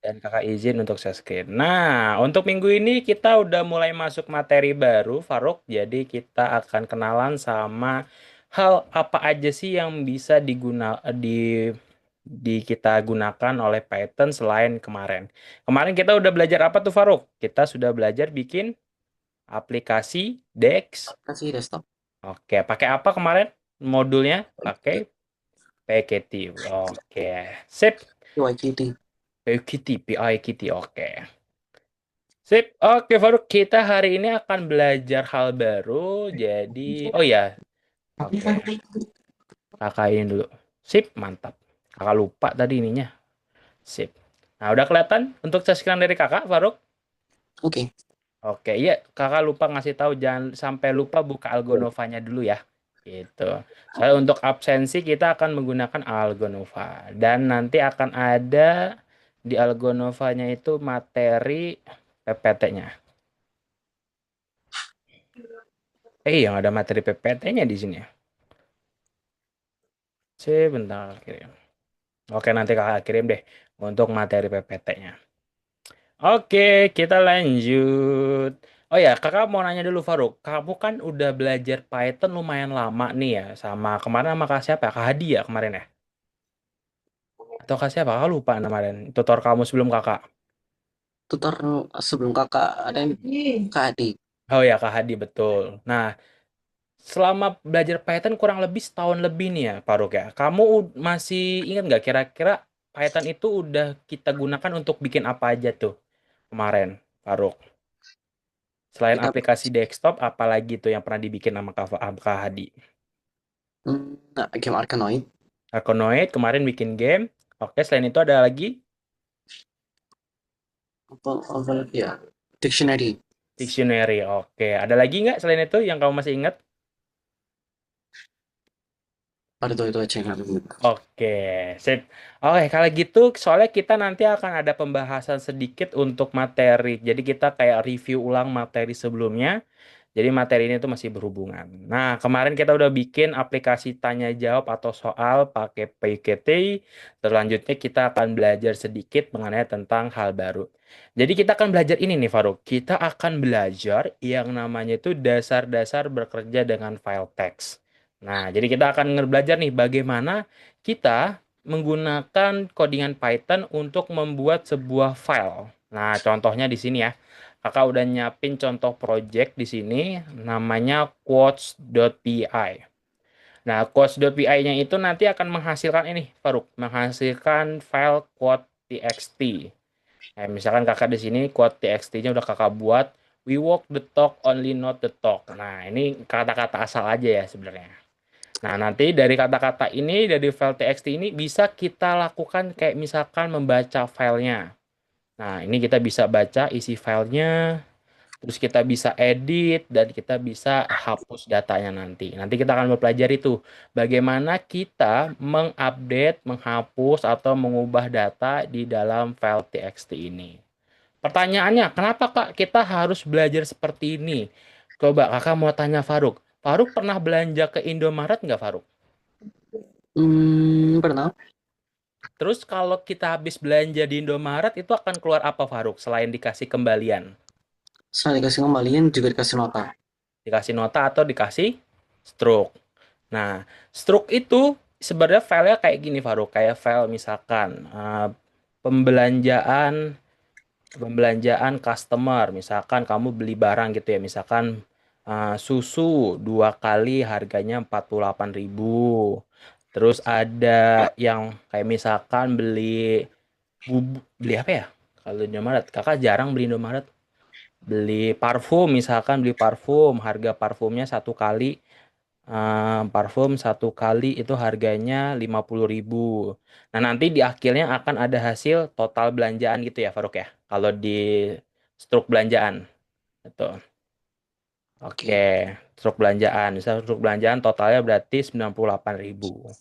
Dan kakak izin untuk share screen. Nah, untuk minggu ini kita udah mulai masuk materi baru, Faruk. Jadi kita akan kenalan sama hal apa aja sih yang bisa di kita gunakan oleh Python selain kemarin. Kemarin kita udah belajar apa tuh, Faruk? Kita sudah belajar bikin aplikasi Dex. Aplikasi desktop. Oke, pakai apa kemarin? Modulnya pakai PKT. Oke, sip. YQT. PKT, PIKT. Oke. Sip, oke Faruk, kita hari ini akan belajar hal baru. Jadi, oh ya, oke, kakak ini dulu. Sip, mantap. Kakak lupa tadi ininya. Sip. Nah, udah kelihatan untuk saksikan dari kakak, Faruk? Oke. Oke, iya, kakak lupa ngasih tahu jangan sampai lupa buka Algonovanya dulu ya. Gitu. Soalnya untuk absensi kita akan menggunakan Algonova dan nanti akan ada di Algonovanya itu materi PPT-nya. Yang ada materi PPT-nya di sini ya. Sebentar kirim. Oke, nanti kakak kirim deh untuk materi PPT-nya. Oke, kita lanjut. Oh ya, kakak mau nanya dulu Faruk. Kamu kan udah belajar Python lumayan lama nih ya. Sama kemarin sama kak siapa ya? Kak Hadi ya kemarin ya? Atau kak siapa? Kakak lupa kemarin. Tutor kamu sebelum kakak. Tutor sebelum kakak ada yang Kak Adi. Oh ya, Kak Hadi betul. Nah, selama belajar Python kurang lebih setahun lebih nih ya, Faruk ya. Kamu masih ingat nggak kira-kira Python itu udah kita gunakan untuk bikin apa aja tuh kemarin, Faruk? Selain Kita aplikasi desktop, apalagi tuh yang pernah dibikin sama Kak Hadi? game Arkanoid. Arkanoid kemarin bikin game. Oke, selain itu ada lagi Apa lagi ya? Dictionary. Dictionary. Oke, ada lagi nggak selain itu yang kamu masih ingat? Pada itu aja yang aku ingat. Oke, sip. Oke, kalau gitu soalnya kita nanti akan ada pembahasan sedikit untuk materi. Jadi kita kayak review ulang materi sebelumnya. Jadi materi ini tuh masih berhubungan. Nah, kemarin kita udah bikin aplikasi tanya jawab atau soal pakai PKT. Selanjutnya kita akan belajar sedikit mengenai tentang hal baru. Jadi kita akan belajar ini nih, Faruk. Kita akan belajar yang namanya itu dasar-dasar bekerja dengan file text. Nah, jadi kita akan belajar nih bagaimana kita menggunakan codingan Python untuk membuat sebuah file. Nah, contohnya di sini ya. Kakak udah nyiapin contoh project di sini namanya quotes.py. Nah, quotes.py-nya itu nanti akan menghasilkan ini, Faruk, menghasilkan file quote.txt. Nah, misalkan kakak di sini quote.txt-nya udah kakak buat, we walk the talk only not the talk. Nah, ini kata-kata asal aja ya sebenarnya. Nah, nanti dari kata-kata ini, dari file txt ini bisa kita lakukan kayak misalkan membaca filenya. Nah, ini kita bisa baca isi filenya, terus kita bisa edit, dan kita bisa hapus datanya nanti. Nanti kita akan mempelajari itu bagaimana kita mengupdate, menghapus, atau mengubah data di dalam file txt ini. Pertanyaannya, kenapa Kak kita harus belajar seperti ini? Coba kakak mau tanya Faruk. Faruk pernah belanja ke Indomaret nggak, Faruk? Pernah. Terus kalau kita habis belanja di Indomaret itu akan keluar apa, Faruk? Selain dikasih kembalian? Setelah dikasih kembalian juga dikasih nota. Dikasih nota atau dikasih stroke. Nah, stroke itu sebenarnya filenya kayak gini, Faruk. Kayak file misalkan pembelanjaan pembelanjaan customer. Misalkan kamu beli barang gitu ya. Misalkan susu 2 kali harganya 48.000. Terus ada yang kayak misalkan beli apa ya? Kalau di Indomaret, kakak jarang beli Indomaret. Beli parfum, misalkan beli parfum, harga parfumnya 1 kali, parfum 1 kali itu harganya 50.000. Nah, nanti di akhirnya akan ada hasil total belanjaan gitu ya, Faruk ya. Kalau di struk belanjaan. Betul. Oke, Oke. struk belanjaan. Misal struk belanjaan totalnya berarti 98.000.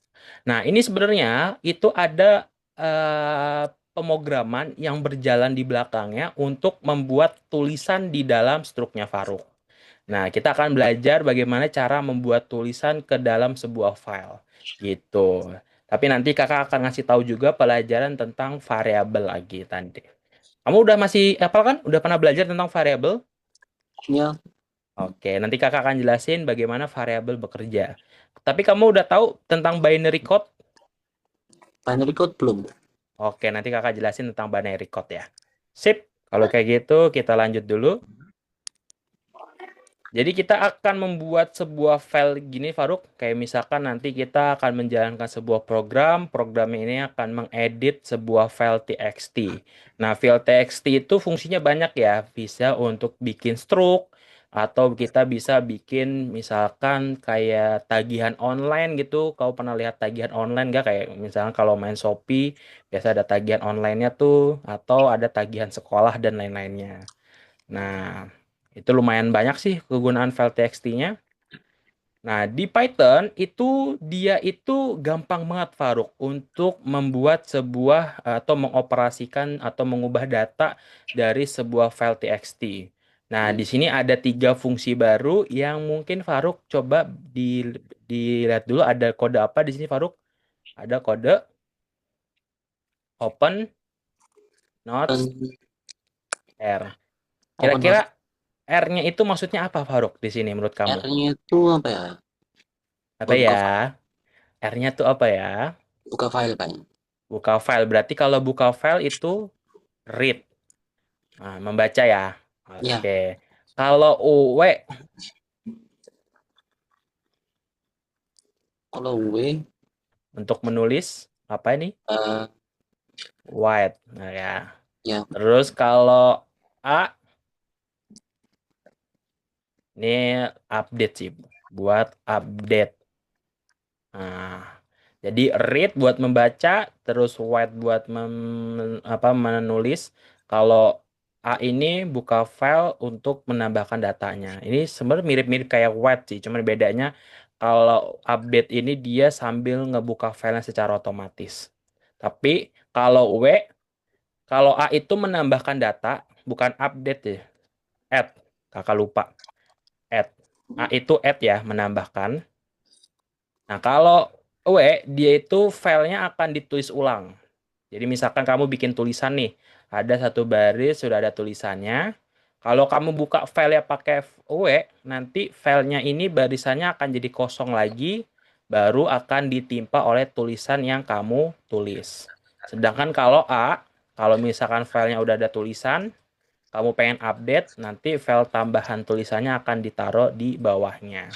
Nah, ini sebenarnya itu ada pemrograman yang berjalan di belakangnya untuk membuat tulisan di dalam struknya Faruk. Nah, kita akan belajar bagaimana cara membuat tulisan ke dalam sebuah file. Gitu. Tapi nanti kakak akan ngasih tahu juga pelajaran tentang variabel lagi tadi. Kamu udah masih hafal kan? Udah pernah belajar tentang variabel? Ya, Oke, nanti kakak akan jelasin bagaimana variabel bekerja. Tapi kamu udah tahu tentang binary code? binary code belum. Oke, nanti kakak jelasin tentang binary code ya. Sip, kalau kayak gitu kita lanjut dulu. Jadi kita akan membuat sebuah file gini, Faruk. Kayak misalkan nanti kita akan menjalankan sebuah program. Program ini akan mengedit sebuah file txt. Nah, file txt itu fungsinya banyak ya. Bisa untuk bikin struk, atau kita bisa bikin misalkan kayak tagihan online gitu. Kau pernah lihat tagihan online nggak? Kayak misalkan kalau main Shopee, biasa ada tagihan online-nya tuh. Atau ada tagihan sekolah dan lain-lainnya. Nah, itu lumayan banyak sih kegunaan file txt-nya. Nah, di Python dia itu gampang banget Faruk untuk membuat sebuah atau mengoperasikan atau mengubah data dari sebuah file txt. Nah, di sini ada tiga fungsi baru yang mungkin Faruk coba dilihat dulu ada kode apa di sini Faruk? Ada kode open Dan notes R. open Kira-kira source R-nya itu maksudnya apa Faruk di sini menurut kamu? R-nya itu apa ya? Apa Buat ya? buka file, R-nya tuh apa ya? buka file kayaknya. Buka file. Berarti kalau buka file itu read. Nah, membaca ya. Ya, Oke. Kalau UW kalau W, untuk menulis apa ini? eh, Write. Nah, ya. ya, Terus kalau A ini update sih. Buat update. Nah, jadi read buat membaca, terus write buat menulis. Kalau A ini buka file untuk menambahkan datanya. Ini sebenarnya mirip-mirip kayak write sih, cuman bedanya kalau update ini dia sambil ngebuka filenya secara otomatis. Tapi kalau kalau A itu menambahkan data, bukan update ya, add. Kakak lupa, add. A itu add ya, menambahkan. Nah, kalau dia itu filenya akan ditulis ulang. Jadi misalkan kamu bikin tulisan nih, ada satu baris sudah ada tulisannya. Kalau kamu buka file ya pakai nanti filenya ini barisannya akan jadi kosong lagi, baru akan ditimpa oleh tulisan yang kamu tulis. Sedangkan kalau kalau misalkan filenya udah ada tulisan, kamu pengen update, nanti file tambahan tulisannya akan ditaruh di bawahnya.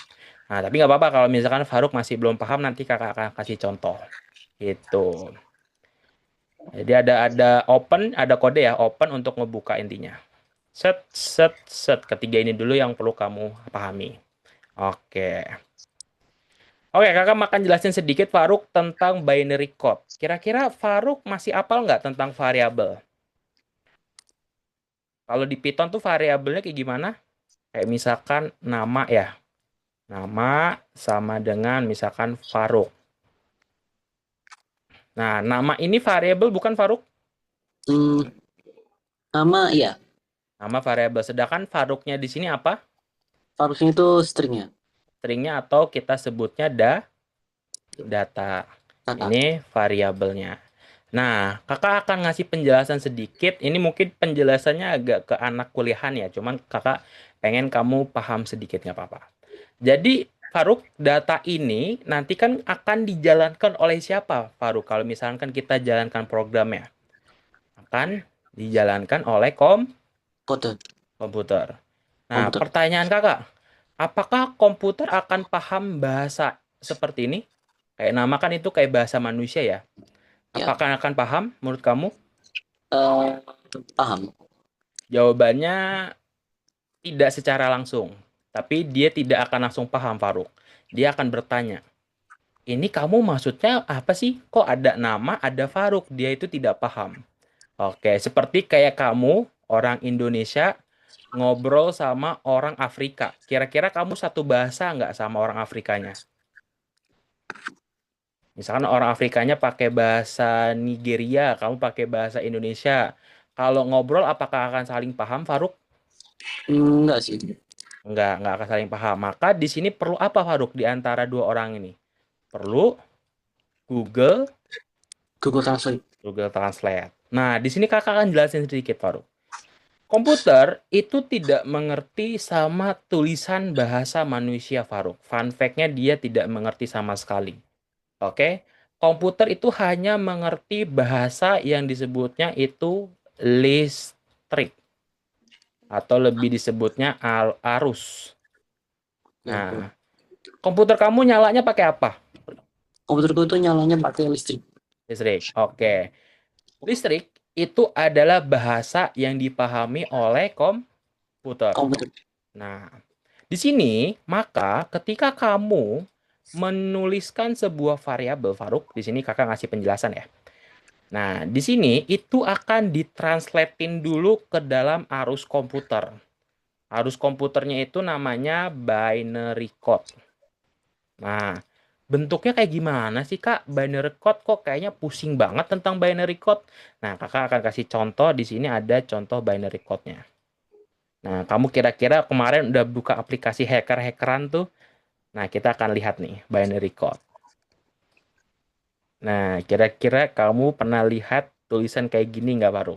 Nah, tapi nggak apa-apa kalau misalkan Faruk masih belum paham, nanti kakak akan kasih contoh. Gitu. Jadi ada open, ada kode ya, open untuk ngebuka intinya. Set, set, set. Ketiga ini dulu yang perlu kamu pahami. Oke. Oke, kakak makan jelasin sedikit Faruk tentang binary code. Kira-kira Faruk masih apal nggak tentang variabel? Kalau di Python tuh variabelnya kayak gimana? Kayak misalkan nama ya. Nama sama dengan misalkan Faruk. Nah, nama ini variabel bukan Faruk? hmm, nama ya. Nama variabel. Sedangkan Faruknya di sini apa? Harusnya itu stringnya, Stringnya atau kita sebutnya data. data. Ini variabelnya. Nah, kakak akan ngasih penjelasan sedikit. Ini mungkin penjelasannya agak ke anak kuliahan ya. Cuman kakak pengen kamu paham sedikit nggak apa-apa. Jadi, Faruk, data ini nanti kan akan dijalankan oleh siapa, Faruk? Kalau misalkan kita jalankan programnya, akan dijalankan oleh Kode komputer. Nah, komputer. pertanyaan kakak, apakah komputer akan paham bahasa seperti ini? Kayak nama kan itu kayak bahasa manusia ya. Ya, Apakah akan paham menurut kamu? eh, paham. Jawabannya tidak secara langsung. Tapi dia tidak akan langsung paham, Faruk. Dia akan bertanya, ini kamu maksudnya apa sih? Kok ada nama, ada Faruk? Dia itu tidak paham. Oke, seperti kayak kamu, orang Indonesia, ngobrol sama orang Afrika. Kira-kira kamu satu bahasa nggak sama orang Afrikanya? Misalkan orang Afrikanya pakai bahasa Nigeria, kamu pakai bahasa Indonesia. Kalau ngobrol, apakah akan saling paham, Faruk? Enggak sih. Nggak akan saling paham. Maka di sini perlu apa, Faruk, di antara dua orang ini? Perlu Google Google Translate. Google Translate. Nah, di sini kakak akan jelasin sedikit, Faruk. Komputer itu tidak mengerti sama tulisan bahasa manusia, Faruk. Fun fact-nya dia tidak mengerti sama sekali. Oke? Komputer itu hanya mengerti bahasa yang disebutnya itu listrik atau lebih disebutnya arus. Oke, oke. Nah, komputer kamu nyalanya pakai apa? Komputerku itu nyalanya pakai listrik. Listrik. Oke. Listrik itu adalah bahasa yang dipahami oleh komputer. Komputer. Nah, di sini maka ketika kamu menuliskan sebuah variabel, Faruk, di sini kakak ngasih penjelasan ya. Nah, di sini itu akan ditranslatein dulu ke dalam arus komputer. Arus komputernya itu namanya binary code. Nah, bentuknya kayak gimana sih, Kak? Binary code kok kayaknya pusing banget tentang binary code. Nah, kakak akan kasih contoh. Di sini ada contoh binary code-nya. Nah, kamu kira-kira kemarin udah buka aplikasi hacker-hackeran tuh? Nah, kita akan lihat nih binary code. Nah, kira-kira kamu pernah lihat tulisan kayak gini nggak, Baru?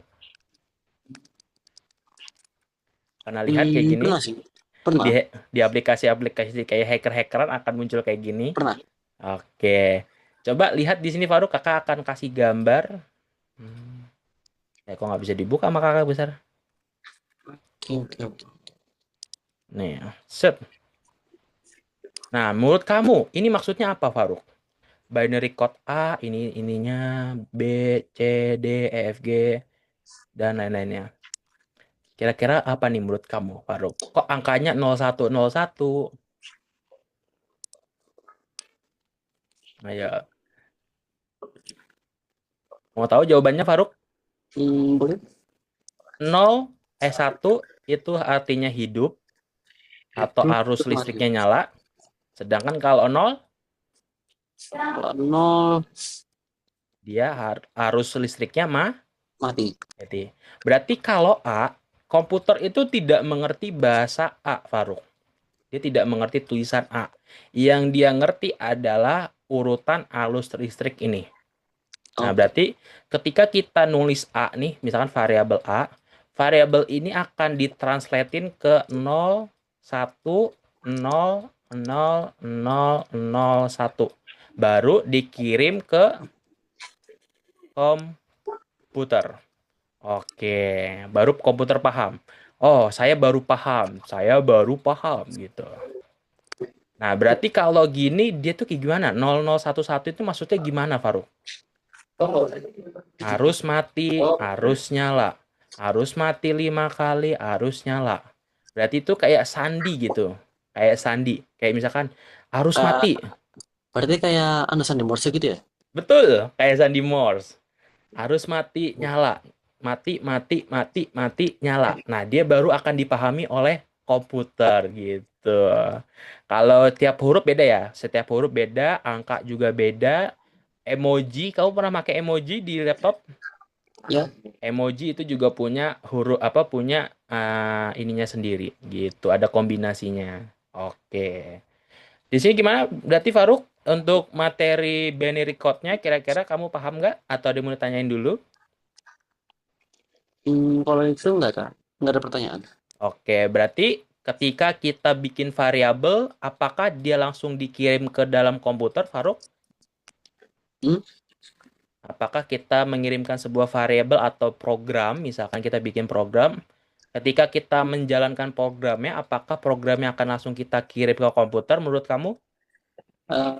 Pernah lihat kayak gini? Pernah sih. Di, Pernah. di aplikasi-aplikasi kayak hacker-hackeran akan muncul kayak gini. Pernah. Oke. Coba lihat di sini, Faruk. Kakak akan kasih gambar. Hmm. Kok nggak bisa dibuka sama kakak besar? Oke, oke, oke. Nih, set. Nah, menurut kamu, ini maksudnya apa, Faruk? Binary code A, ininya B, C, D, E, F, G, dan lain-lainnya. Kira-kira apa nih menurut kamu, Faruk? Kok angkanya 0101? Ayo, mau tahu jawabannya, Faruk? Boleh. 1 itu artinya hidup atau Hidup arus mati. listriknya nyala. Sedangkan kalau 0, Kalau nol dia arus listriknya mati. mati. Berarti kalau A, komputer itu tidak mengerti bahasa A, Faruk. Dia tidak mengerti tulisan A. Yang dia ngerti adalah urutan arus listrik ini. Nah, Oke. berarti ketika kita nulis A nih, misalkan variabel ini akan ditranslatein ke 0, 1, 0, 0, 0, 0, 1. Baru dikirim ke komputer. Oke, baru komputer paham. Oh, saya baru paham gitu. Nah, berarti kalau gini dia tuh kayak gimana? 0011 itu maksudnya gimana, Faruk? Arus mati, arus nyala. Arus mati 5 kali, arus nyala. Berarti itu kayak sandi gitu. Kayak sandi. Kayak misalkan arus Kak, mati. berarti kayak Anderson di Morse gitu ya? Betul, kayak sandi Morse. Arus mati, nyala. Mati, mati, mati, mati, nyala. Nah, dia baru akan dipahami oleh komputer gitu. Kalau tiap huruf beda ya. Setiap huruf beda, angka juga beda. Emoji, kamu pernah pakai emoji di laptop? Ya. Emoji itu juga punya huruf apa punya ininya sendiri gitu. Ada kombinasinya. Oke. Di sini gimana? Berarti Faruk untuk materi binary code-nya kira-kira kamu paham nggak? Atau ada yang mau ditanyain dulu? Kalau itu enggak, Kak. Enggak ada pertanyaan. Oke, berarti ketika kita bikin variabel, apakah dia langsung dikirim ke dalam komputer, Faruk? Hmm? Apakah kita mengirimkan sebuah variabel atau program, misalkan kita bikin program, ketika kita menjalankan programnya, apakah programnya akan langsung kita kirim ke komputer menurut kamu? Eh,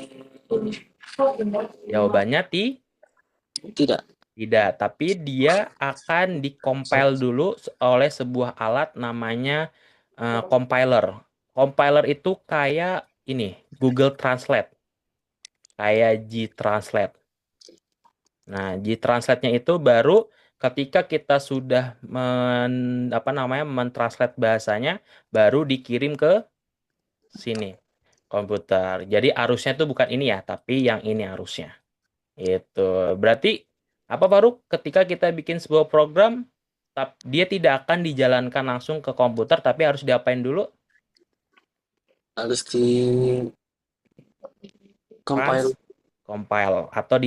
Jawabannya tidak. tidak, tapi dia akan dikompil dulu oleh sebuah alat namanya compiler. Compiler itu kayak ini, Google Translate, kayak G-Translate. Nah, G-Translate-nya itu baru ketika kita sudah mentranslate bahasanya, baru dikirim ke sini komputer. Jadi arusnya itu bukan ini ya, tapi yang ini arusnya. Itu. Berarti apa Faruk? Ketika kita bikin sebuah program, dia tidak akan dijalankan langsung ke komputer, tapi harus diapain dulu? Harus di compile. Trans compile atau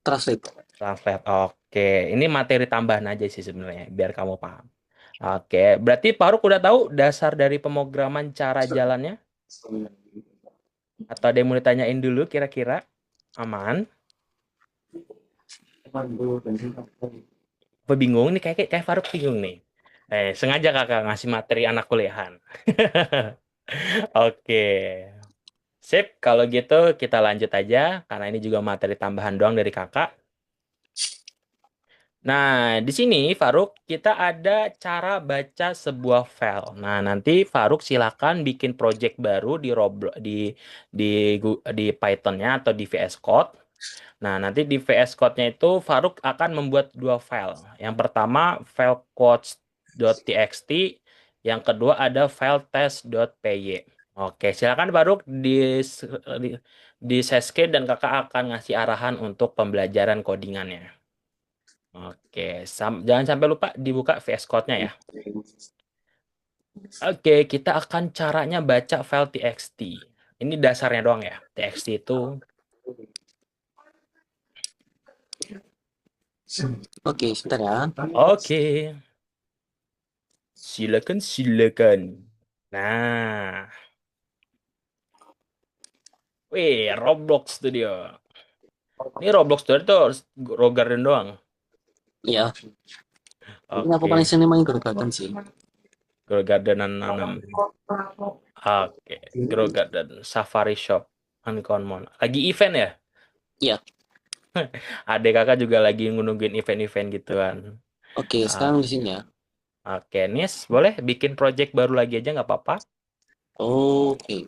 Translate. translate. Oke, ini materi tambahan aja sih sebenarnya biar kamu paham. Oke, berarti Faruk udah tahu dasar dari pemrograman cara jalannya? Atau ada yang mau ditanyain dulu kira-kira? Aman? Apa bingung nih kayak Faruk bingung nih. Sengaja kakak ngasih materi anak kuliahan. Oke. Sip, kalau gitu kita lanjut aja karena ini juga materi tambahan doang dari kakak. Nah, di sini Faruk kita ada cara baca sebuah file. Nah, nanti Faruk silakan bikin project baru di Roblox di Python-nya atau di VS Code. Nah, nanti di VS Code-nya itu Faruk akan membuat dua file. Yang pertama file codes.txt, yang kedua ada file test.py. Oke, silakan Faruk di, di session dan kakak akan ngasih arahan untuk pembelajaran codingannya. Oke, jangan sampai lupa dibuka VS Code-nya ya. Oke, kita akan caranya baca file txt. Ini dasarnya doang ya. Txt itu. Oke, sebentar ya. Oke, silakan silakan. Nah, wih, Roblox Studio. Ini Roblox Studio tuh Row Garden doang. Iya, ini aku paling Oke, seneng main Garden sih. Grow Gardenan nanam. Oke, Grow Garden Safari Shop Uncommon. Lagi event ya? Iya. Adek kakak juga lagi nungguin event-event gituan. Oke, Ah, sekarang di sini ya. Oke, Nis, boleh bikin project baru lagi aja nggak apa-apa? Oke.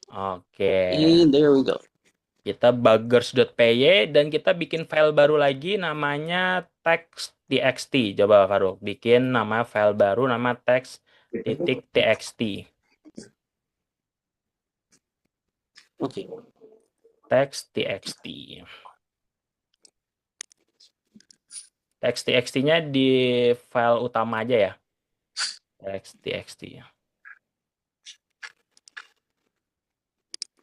Oke, There we go. kita buggers.py dan kita bikin file baru lagi namanya text.txt. Coba Faruk, bikin nama file baru nama text.txt. Oke. Text.txt. Text.txt-nya di file utama aja ya. Text.txt.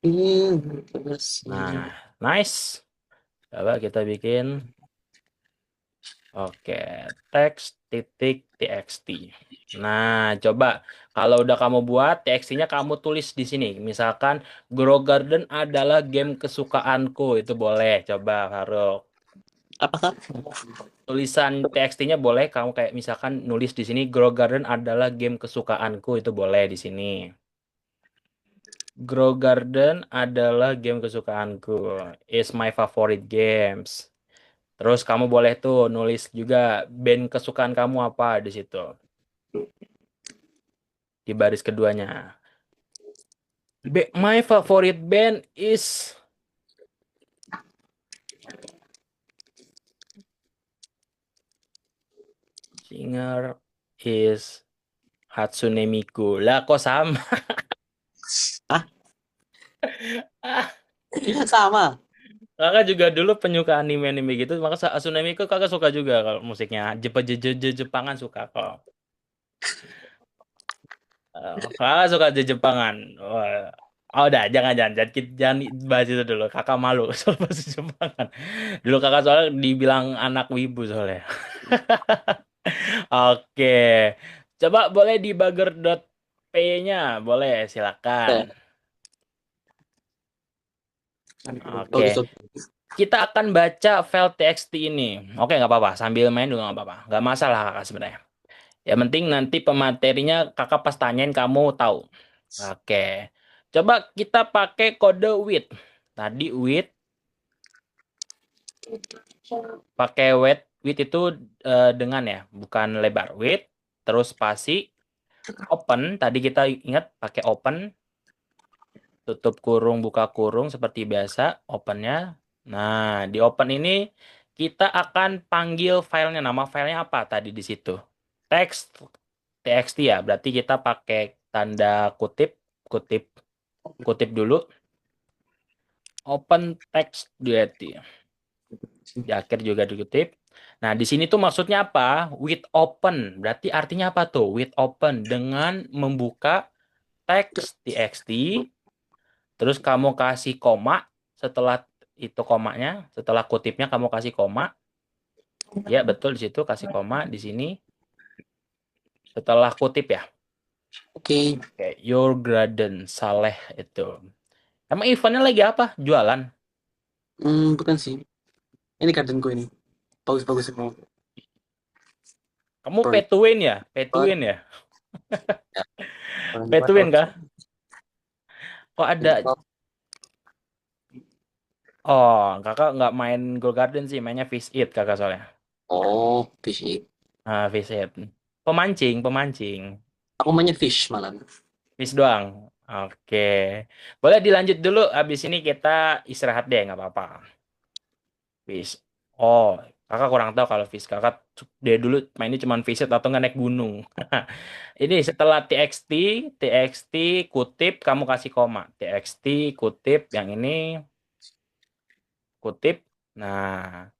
Terus. Nah, nice. Coba kita bikin. Oke, text.txt. Nah, coba kalau udah kamu buat txt-nya kamu tulis di sini. Misalkan Grow Garden adalah game kesukaanku. Itu boleh. Coba, Faruk. Apakah? Tulisan txt-nya boleh kamu kayak misalkan nulis di sini Grow Garden adalah game kesukaanku. Itu boleh di sini. Grow Garden adalah game kesukaanku. Is my favorite games. Terus kamu boleh tuh nulis juga band kesukaan kamu apa di situ. Di baris keduanya. My favorite band is singer is Hatsune Miku. Lah kok sama? Ah, Ah, iya sama. kakak juga dulu penyuka anime-anime gitu, maka Hatsune Miku kakak suka juga kalau musiknya. Jepangan suka kok. Kakak suka Jepangan. Wah. Oh, udah, jangan bahas itu dulu. Kakak malu soal bahasa Jepangan. Dulu kakak soalnya dibilang anak wibu soalnya. Oke. Coba boleh di Bagger.py-nya. Boleh, silakan. Eh, Oke. Oke, so, Kita akan baca file txt ini. Oke, nggak apa-apa. Sambil main juga nggak apa-apa. Nggak masalah kakak sebenarnya. Yang penting nanti pematerinya kakak pas tanyain kamu tahu. Oke. Coba kita pakai kode with. Tadi with, pakai with itu dengan ya, bukan lebar. With, terus spasi, open. Tadi kita ingat pakai open. Tutup kurung, buka kurung seperti biasa, opennya. Nah, di open ini kita akan panggil filenya. Nama filenya apa tadi di situ? Text txt ya. Berarti kita pakai tanda kutip, kutip, kutip dulu. Open text duety. Di akhir juga dikutip. Nah, di sini tuh maksudnya apa? With open. Berarti artinya apa tuh? With open. Dengan membuka teks txt, terus kamu kasih koma, setelah itu komanya, setelah kutipnya kamu kasih koma. Ya, betul di situ kasih koma di sini. Setelah kutip ya. Oke. Kayak Your Garden, Saleh itu. Emang eventnya lagi apa? Jualan. Bukan sih. Ini gardenku ini. Bagus-bagus semua. Kamu pay Proyek. to win ya? Pay to Buat win ya? ya, orang Pay buat to win bagus. kah? Kok ada? Jadi kalau Oh, kakak nggak main Go Garden sih, mainnya Fish Eat kakak soalnya. oh fish. Ah, Fish Eat. Pemancing, pemancing. Aku mainnya fish malah. Fish doang. Oke. Boleh dilanjut dulu, abis ini kita istirahat deh, nggak apa-apa. Fish. Oh, kakak kurang tahu kalau Fish. Kakak dari dulu mainnya cuma Fish Eat atau nggak naik gunung. Ini setelah txt kutip, kamu kasih koma. Txt kutip, yang ini kutip. Nah,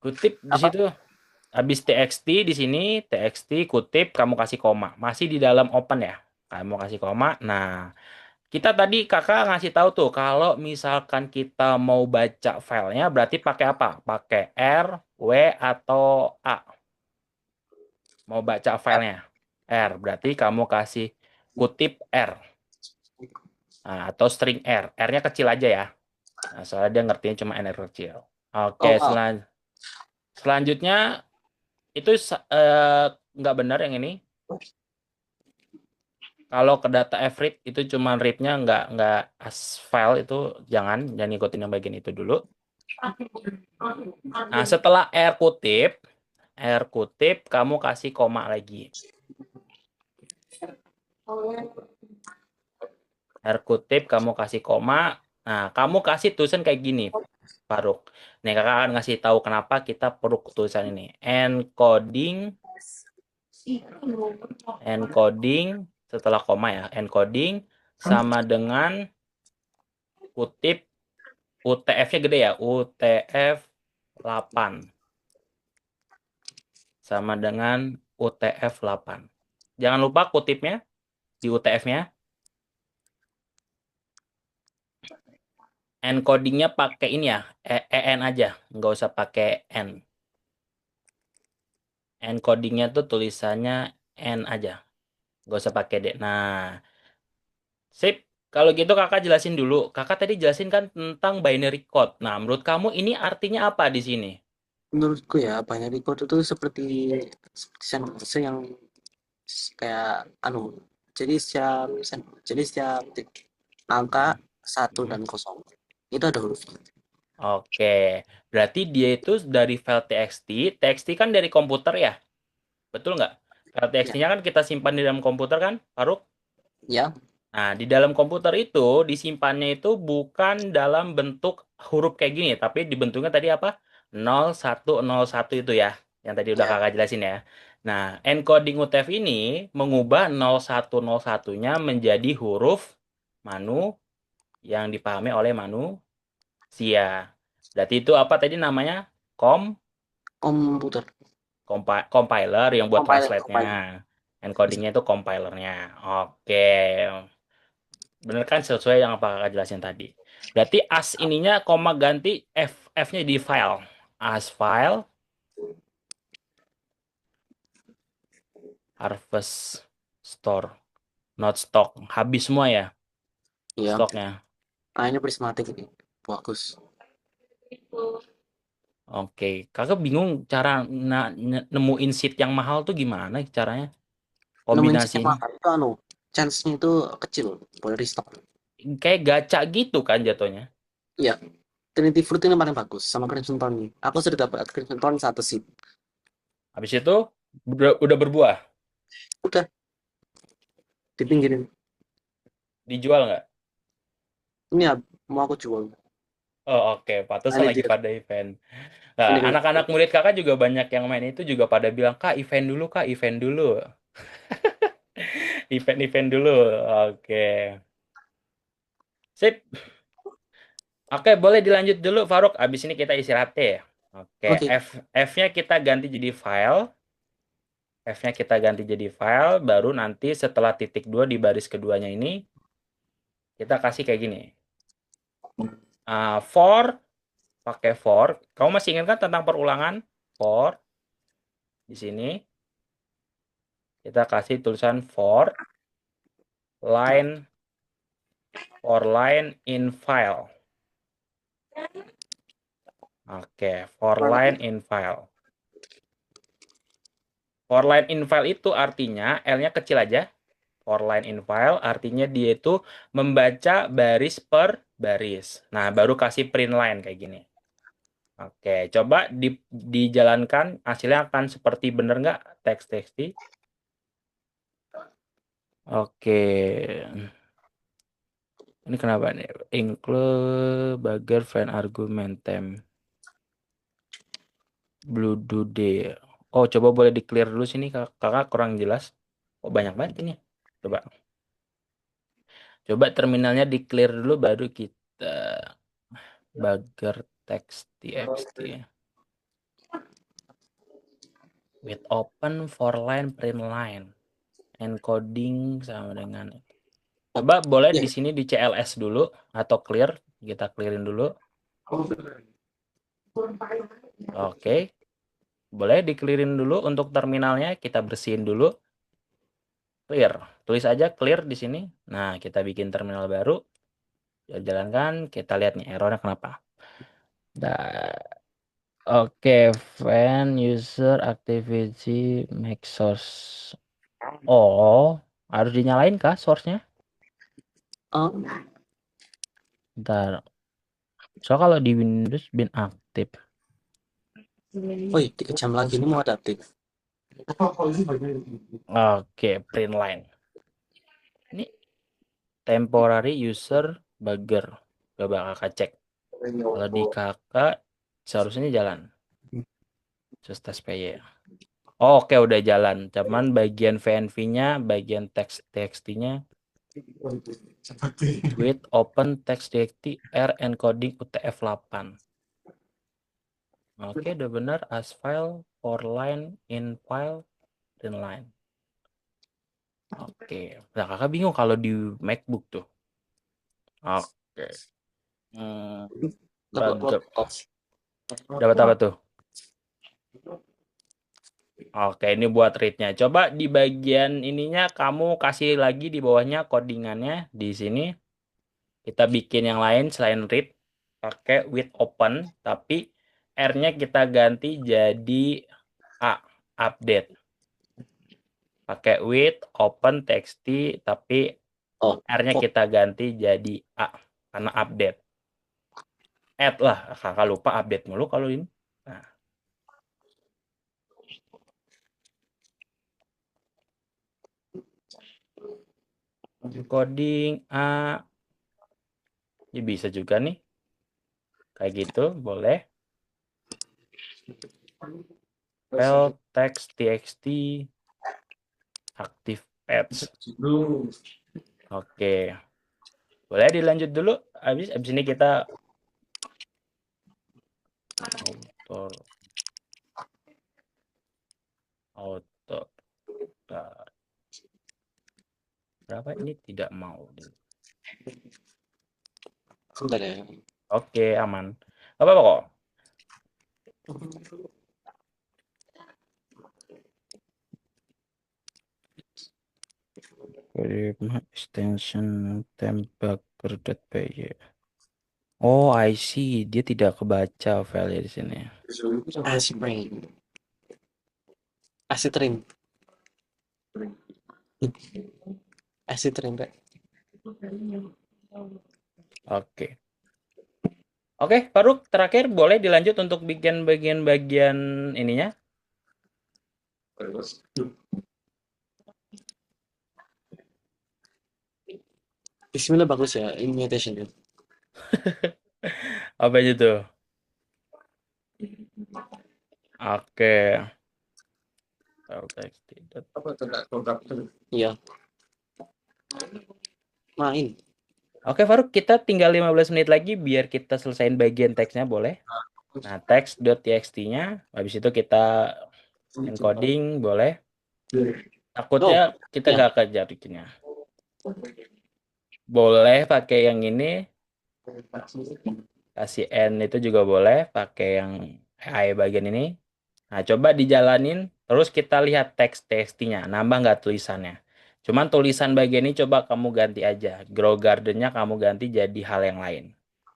kutip di Apa? situ. Habis txt di sini, txt kutip, kamu kasih koma. Masih di dalam open ya. Kamu kasih koma. Nah, kita tadi kakak ngasih tahu tuh, kalau misalkan kita mau baca filenya, berarti pakai apa? Pakai R, W, atau A. Mau baca filenya. R, berarti kamu kasih kutip R. Nah, atau string R. R-nya kecil aja ya. Nah, soalnya dia ngertinya cuma N kecil. Oke, Oh, oh. selanjutnya itu nggak benar yang ini. Kalau ke data F-read itu cuma read-nya nggak as file itu jangan ikutin yang bagian itu dulu. Nah, setelah R kutip kamu kasih koma lagi. R kutip kamu kasih koma. Nah, kamu kasih tulisan kayak gini, Faruk. Nih, kakak akan ngasih tahu kenapa kita perlu tulisan ini. Encoding setelah koma ya. Encoding sama dengan kutip UTF-nya gede ya. UTF 8 sama dengan UTF 8. Jangan lupa kutipnya di UTF-nya. Encodingnya pakai ini ya, EN aja, nggak usah pakai N. Encodingnya tuh tulisannya N aja, nggak usah pakai D. Nah, sip. Kalau gitu kakak jelasin dulu. Kakak tadi jelasin kan tentang binary code. Nah, menurut kamu ini artinya apa di sini? Menurutku ya banyak record itu seperti sensor yang kayak anu. Jadi setiap angka satu Hmm. dan kosong itu ada hurufnya. Oke, berarti dia itu dari file TXT kan dari komputer ya, betul nggak? File Ya, TXT-nya kan kita simpan di dalam komputer kan, Faruk? ya, Nah, di dalam komputer itu disimpannya itu bukan dalam bentuk huruf kayak gini, tapi dibentuknya tadi apa? 0101 itu ya, yang tadi udah ya, kakak jelasin ya. Nah, encoding UTF ini mengubah 0101-nya menjadi huruf manu yang dipahami oleh manusia. Berarti itu apa tadi namanya? Kom, komputer, compiler yang buat compiler, translate-nya. compiler. Encodingnya itu compilernya. Oke. Bener kan sesuai yang apa kakak jelasin tadi. Berarti as ininya koma ganti F-nya di file. As file, harvest, store, not stock. Habis semua ya Iya, stoknya. ini prismatik ini bagus. Oke, kakak bingung cara nemuin seat yang mahal tuh gimana caranya? Nemuin sistem Kombinasinya. makan itu chance-nya itu kecil boleh restock. Kayak gacha gitu kan jatuhnya. Iya, Trinity Fruit ini paling bagus sama Crimson Thorn nih. Aku sudah dapat Crimson Thorn satu sih. Habis itu udah berbuah. Udah dipinggirin. Dijual nggak? Ini ya mau aku jual. Oh oke, Nah, pantesan ini lagi dia. pada event. Nah, Ini dia. anak-anak murid kakak juga banyak yang main itu juga pada bilang, Kak, event dulu, Kak, event dulu. Event-event dulu. Oke. Sip. Oke, boleh dilanjut dulu, Faruk. Abis ini kita istirahat ya. Oke, Oke. F-nya kita ganti jadi file. F-nya kita ganti jadi file, baru nanti setelah titik 2 di baris keduanya ini, kita kasih kayak gini. For, pakai for. Kamu masih ingat kan tentang perulangan? For, di sini, kita kasih tulisan line, for line in file. Oke, for line in file. For line in file itu artinya L-nya kecil aja. For line in file artinya dia itu membaca baris per baris. Nah, baru kasih print line kayak gini. Oke, coba dijalankan. Hasilnya akan seperti bener nggak teks-teksti? Oke. Ini kenapa nih? Include bagger friend argument time. Blue Dude. Oh, coba boleh di clear dulu sini, kakak kurang jelas. Oh, banyak banget ini. Coba. Coba terminalnya di clear dulu baru kita bagger text txt. With open for line print line. Encoding sama dengan itu. Coba boleh Ya. di sini di CLS dulu atau clear, kita clearin dulu. Oke. Boleh di clearin dulu untuk terminalnya, kita bersihin dulu. Clear. Tulis aja clear di sini. Nah, kita bikin terminal baru. Jalankan, kita lihat nih errornya kenapa. Oke, fan user activity make source. Oh, harus dinyalain kah source-nya? Oh, Bentar. So kalau di Windows bin aktif. oh iya, 3 jam lagi ini mau ada update. Oke, print line. Ini temporary user bugger. Coba kakak cek. Kalau di kakak seharusnya jalan. Just test PY. Oh, oke udah jalan. Cuman bagian VNV-nya, bagian txt-nya with open text.txt R encoding UTF-8. Oke, udah benar as file for line in file dan line. Oke. Nah, kakak bingung kalau di MacBook tuh. Oke. Hmm, Upload Bagep. off. Dapat apa tuh? Oke, ini buat read-nya. Coba di bagian ininya kamu kasih lagi di bawahnya codingannya di sini. Kita bikin yang lain selain read pakai with open, tapi R-nya kita ganti jadi A, update. Pakai with open txt, tapi Oh, R-nya oh, kita ganti jadi A karena update. Add lah, kakak lupa update mulu kalau ini. Nah, coding A, ya bisa juga nih. Kayak gitu, boleh. File text txt active path. Oke, boleh dilanjut dulu. Abis ini kita auto auto berapa ini tidak mau. sebentar ya. Oke, aman. Apa kok? Prima extension tembaker.py. Oh, I see. Dia tidak kebaca file di sini. Aspirin. Asitrin. Asitrin, Pak. Oke. Oke, Faruk, terakhir boleh dilanjut untuk bikin bagian-bagian ininya? Bismillah bagus ya, invitation ya. Apa aja tuh? Oke. File text. Iya, main. Oke, Faruk, kita tinggal 15 menit lagi biar kita selesaiin bagian teksnya, boleh? Nah, text.txt-nya, habis itu kita encoding, boleh? Takutnya Oh, kita ya. nggak kejar bikinnya. Boleh pakai yang ini, kasih N itu juga boleh, pakai yang I bagian ini. Nah, coba dijalanin, terus kita lihat teks TXT-nya, nambah nggak tulisannya. Cuman tulisan bagian ini coba kamu ganti aja. Grow Garden-nya kamu ganti jadi hal yang lain.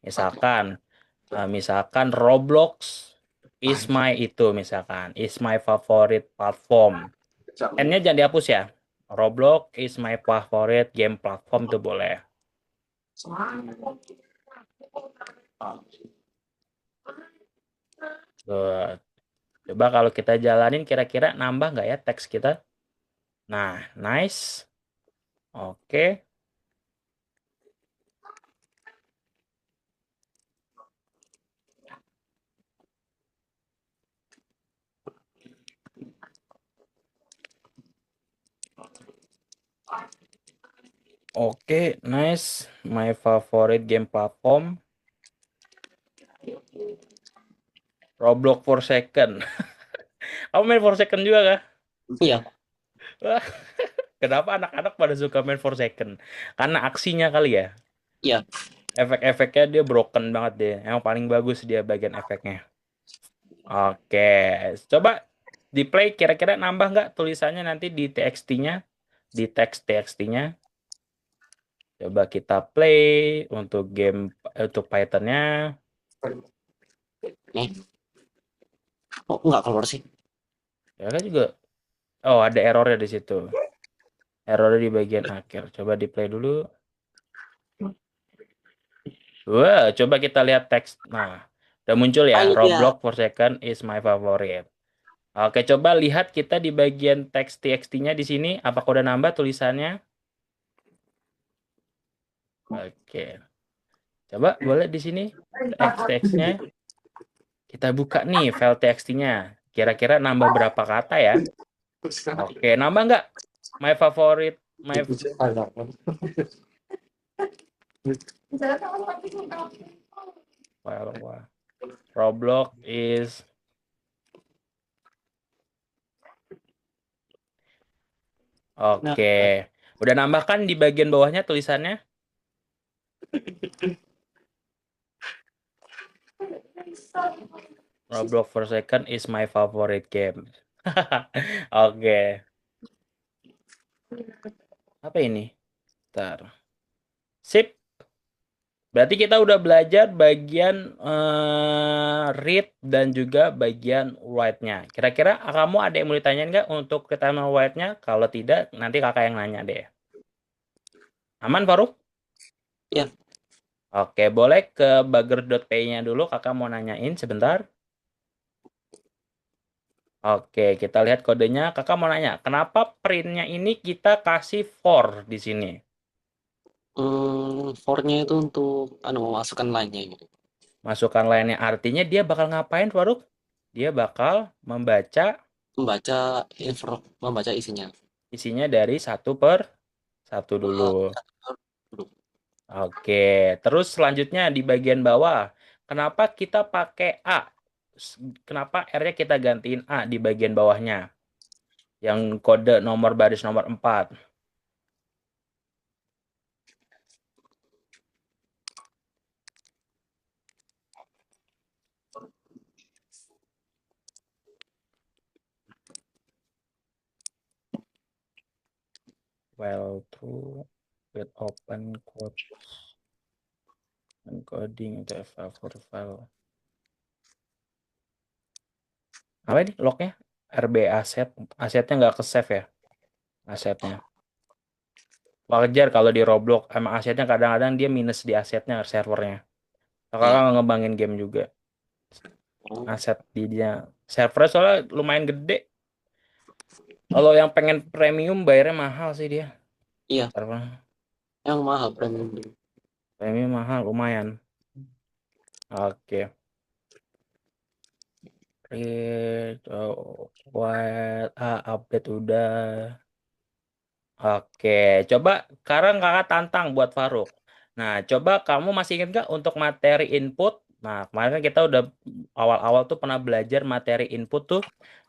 Misalkan, misalkan Roblox is my itu, misalkan, is my favorite platform. N-nya jangan dihapus ya. Roblox is my favorite game platform itu boleh. Tuh. Coba kalau kita jalanin kira-kira nambah nggak ya teks kita? Nah, nice. Oke. Oke, nice. My favorite game platform. Roblox for second. Kamu main for second juga kah? Iya, Wah, kenapa anak-anak pada suka main for second? Karena aksinya kali ya. iya. Efek-efeknya dia broken banget deh. Yang paling bagus dia bagian efeknya. Oke, coba di play kira-kira nambah nggak tulisannya nanti di TXT-nya, di teks TXT-nya. Coba kita play untuk game untuk Python-nya. Nih. Oh, nggak keluar sih. Ya kan juga. Oh, ada errornya di situ. Errornya di bagian akhir. Coba di play dulu. Wah, coba kita lihat teks. Nah, udah muncul ya. Ah, iya. Roblox for second is my favorite. Oke, coba lihat kita di bagian teks TXT-nya di sini. Apakah udah nambah tulisannya? Oke. Coba boleh di sini teks-teksnya. Kita buka nih file TXT-nya. Kira-kira nambah berapa kata ya? Oke, nambah nggak? My favorite, my well, Roblox is. Nah, Oke. Udah nambahkan di bagian bawahnya tulisannya? Roblox for second is my favorite game. Oke. Apa ini? Ntar. Sip. Berarti kita udah belajar bagian read dan juga bagian write-nya. Kira-kira kamu ada yang mau ditanyain nggak untuk keterangan write-nya? Kalau tidak, nanti kakak yang nanya deh. Aman, Faruk? ya. Oke, boleh ke bagger.py-nya dulu. Kakak mau nanyain sebentar. Oke, kita lihat kodenya. Kakak mau nanya, kenapa printnya ini kita kasih for di sini? For-nya itu untuk masukkan line-nya gitu. Masukkan lainnya. Artinya dia bakal ngapain, Faruk? Dia bakal membaca Membaca membaca isinya. isinya dari satu per satu dulu. Satu dulu. Oke, terus selanjutnya di bagian bawah, kenapa kita pakai A? Kenapa R-nya kita gantiin A di bagian bawahnya? Yang kode nomor baris nomor 4. Well, true with open quotes encoding into a file for file. Apa ini lognya? RB aset. Asetnya nggak ke save ya? Asetnya. Wajar kalau di Roblox emang asetnya kadang-kadang dia minus di asetnya servernya. Kakak Iya. kan ngembangin game juga. Oh, Aset di dia servernya soalnya lumayan gede. Kalau yang pengen premium bayarnya mahal sih dia. iya. Server Yang mahal premium dulu. premium mahal lumayan. Oke. Read, what, update udah. Oke, coba sekarang kakak tantang buat Faruk. Nah, coba kamu masih ingat nggak untuk materi input? Nah, kemarin kan kita udah awal-awal tuh pernah belajar materi input tuh.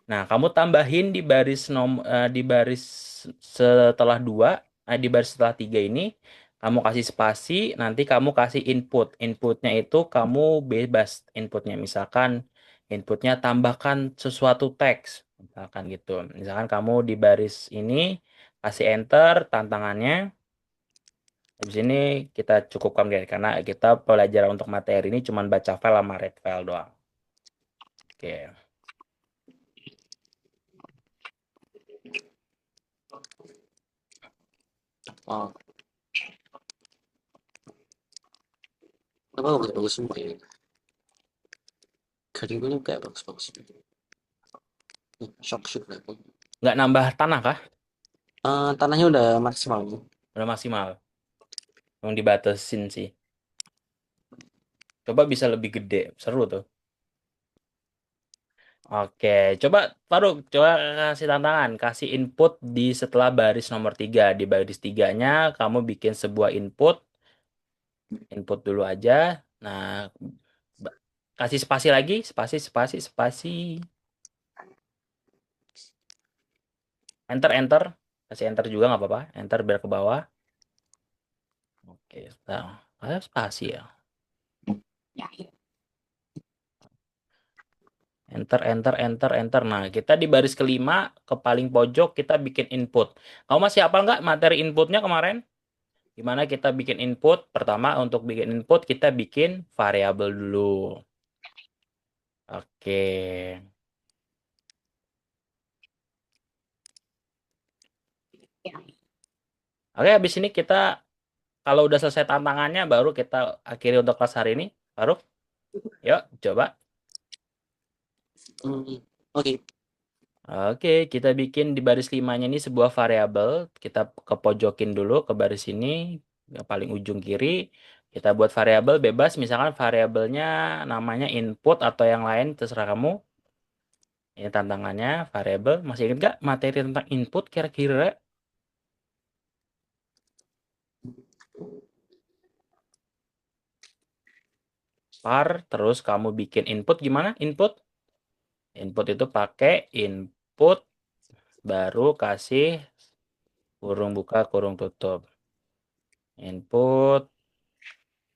Nah, kamu tambahin di baris setelah dua, di baris setelah tiga ini, kamu kasih spasi, nanti kamu kasih input. Inputnya itu kamu bebas inputnya. Misalkan inputnya tambahkan sesuatu teks, misalkan gitu. Misalkan kamu di baris ini kasih enter tantangannya. Habis ini kita cukupkan guys, karena kita pelajaran untuk materi ini cuma baca file sama read file doang. Oke. Oh, apa bagus-bagus semua ya. Gradingnya kayak bagus-bagus. Shock shoot lah. Nggak nambah tanah kah? Tanahnya udah maksimal. Udah maksimal. Yang dibatasin sih. Coba bisa lebih gede. Seru tuh. Oke, coba Faruk, coba kasih tantangan, kasih input di setelah baris nomor 3. Di baris tiganya kamu bikin sebuah input dulu aja. Nah, ba- kasih spasi lagi, spasi, spasi, spasi, enter, enter, kasih enter juga nggak apa-apa, enter biar ke bawah. Oke, nah, ada spasi ya. Enter, enter, enter, enter. Nah, kita di baris kelima ke paling pojok kita bikin input. Kamu masih hafal nggak materi inputnya kemarin? Gimana kita bikin input? Pertama, untuk bikin input kita bikin variabel dulu. Oke. Oke, habis ini kita kalau udah selesai tantangannya baru kita akhiri untuk kelas hari ini. Baru, yuk coba. Oke. Oke, kita bikin di baris limanya ini sebuah variabel. Kita kepojokin dulu ke baris ini, yang paling ujung kiri. Kita buat variabel bebas, misalkan variabelnya namanya input atau yang lain, terserah kamu. Ini tantangannya, variabel. Masih ingat nggak materi tentang input kira-kira? Terus kamu bikin input gimana? Input? Input itu pakai input, baru kasih kurung buka, kurung tutup. Input.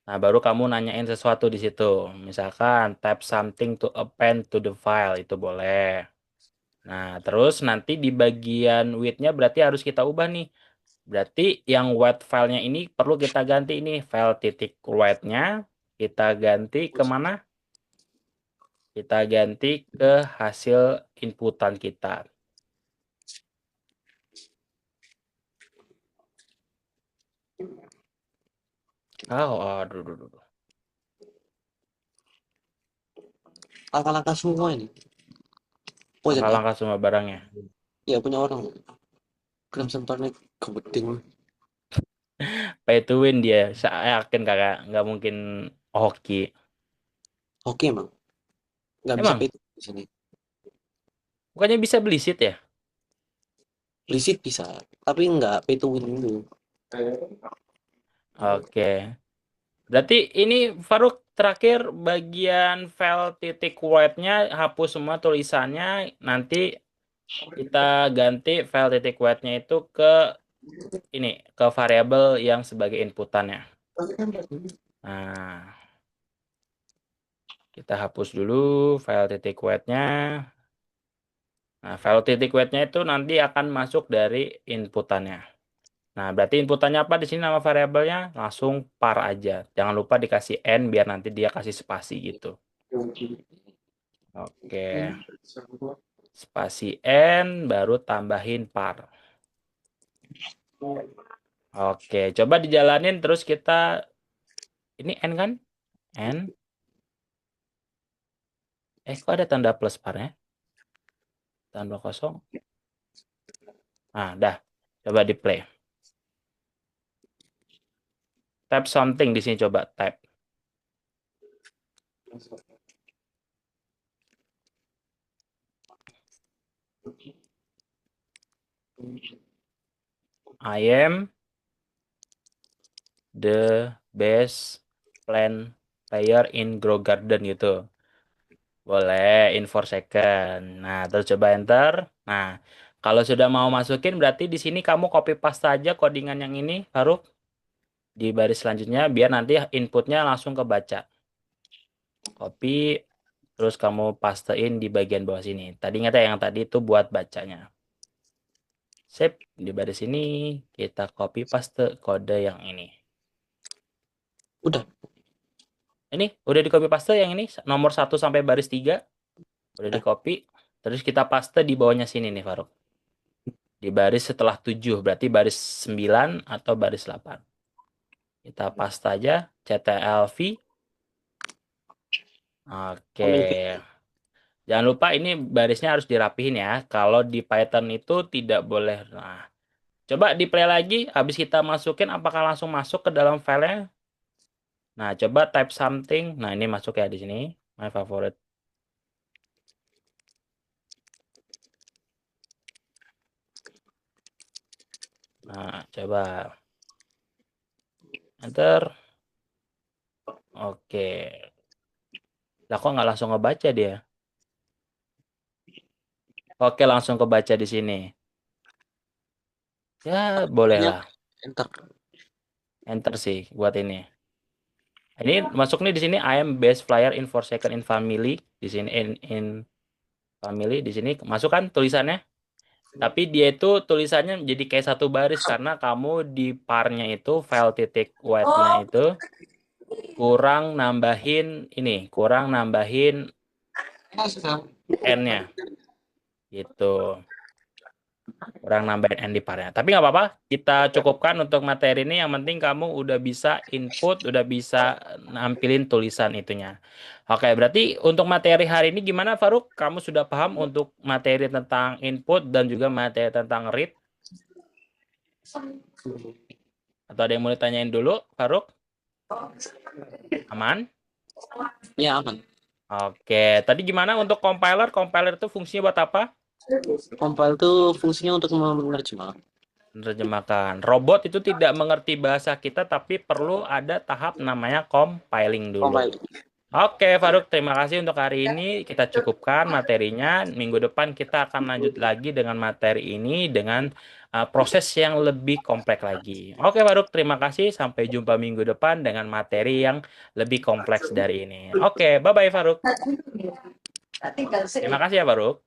Nah, baru kamu nanyain sesuatu di situ. Misalkan type something to append to the file, itu boleh. Nah, terus nanti di bagian width-nya berarti harus kita ubah nih. Berarti yang wide file-nya ini perlu kita ganti ini. File titik wide-nya kita ganti ke mana? Kita ganti ke hasil inputan kita. Oh, aduh, aduh, aduh. Langkah-langkah semua ini. Project ya? Langkah-langkah semua barangnya. Ya punya orang. Crimson Tornado kebeting. Pay to win dia. Saya yakin kakak. Nggak mungkin hoki. Oke emang. Nggak bisa pay Emang, to win di sini. bukannya bisa beli seat ya? Licit bisa. Tapi nggak pay to win dulu. Oke. Berarti ini Faruk terakhir bagian file titik wide-nya hapus semua tulisannya. Nanti kita ganti file titik wide-nya itu ke ini, ke variabel yang sebagai inputannya. Nah, kita hapus dulu file titik wide-nya. Nah, file titik wide-nya itu nanti akan masuk dari inputannya. Nah, berarti inputannya apa di sini nama variabelnya? Langsung par aja. Jangan lupa dikasih n biar nanti dia kasih spasi gitu. Oke. Spasi n baru tambahin par. Oke, coba dijalanin terus kita ini n kan? N. Kok ada tanda plus parnya? Tanda kosong. Nah, dah. Coba di play. Type something di sini coba type. I am the best plant player in Grow Garden gitu. Boleh, in 4 second. Nah, terus coba enter. Nah, kalau sudah mau masukin, berarti di sini kamu copy paste aja codingan yang ini, Faruk, di baris selanjutnya, biar nanti inputnya langsung kebaca. Copy, terus kamu pastein di bagian bawah sini. Tadi ingat ya, yang tadi itu buat bacanya. Save, di baris ini, kita copy paste kode yang ini. Udah. Ini, udah di copy paste yang ini, nomor 1 sampai baris 3. Udah di Udah. copy, terus kita paste di bawahnya sini nih, Faruk. Di baris setelah 7, berarti baris 9 atau baris 8. Kita paste aja, CTLV. Oke. Oke. Jangan lupa ini barisnya harus dirapihin ya. Kalau di Python itu tidak boleh. Nah, coba di play lagi, habis kita masukin apakah langsung masuk ke dalam filenya? Nah, coba type something. Nah, ini masuk ya di sini. My favorite. Nah, coba enter. Oke. Lah kok nggak langsung ngebaca dia? Oke, langsung kebaca di sini. Ya, boleh Nya lah. enter. Enter sih buat ini. Ini masuk nih di sini I am best flyer in 4 second in family. Di sini in family di sini masuk kan tulisannya? Tapi dia itu tulisannya jadi kayak satu baris karena kamu di parnya itu file titik white-nya itu kurang nambahin n-nya gitu. Kurang nambahin n di parnya. Tapi nggak apa-apa, kita cukupkan untuk materi ini. Yang penting kamu udah bisa input, udah bisa nampilin tulisan itunya. Oke, berarti untuk materi hari ini gimana, Faruk? Kamu sudah paham untuk materi tentang input dan juga materi tentang read? Atau ada yang mau ditanyain dulu, Faruk? Aman? Ya aman. Oke, tadi gimana untuk compiler? Compiler itu fungsinya buat apa? Compile tuh fungsinya untuk menerjemahkan. Menerjemahkan. Robot itu tidak mengerti bahasa kita, tapi perlu ada tahap namanya compiling dulu. Compile. Oke, Faruk, terima kasih untuk hari ini. Kita cukupkan materinya. Minggu depan kita akan lanjut lagi dengan materi ini dengan proses yang lebih kompleks lagi. Oke, Faruk, terima kasih. Sampai jumpa minggu depan dengan materi yang lebih kompleks dari ini. Oke, bye-bye, Faruk. Terima kasih ya, Faruk.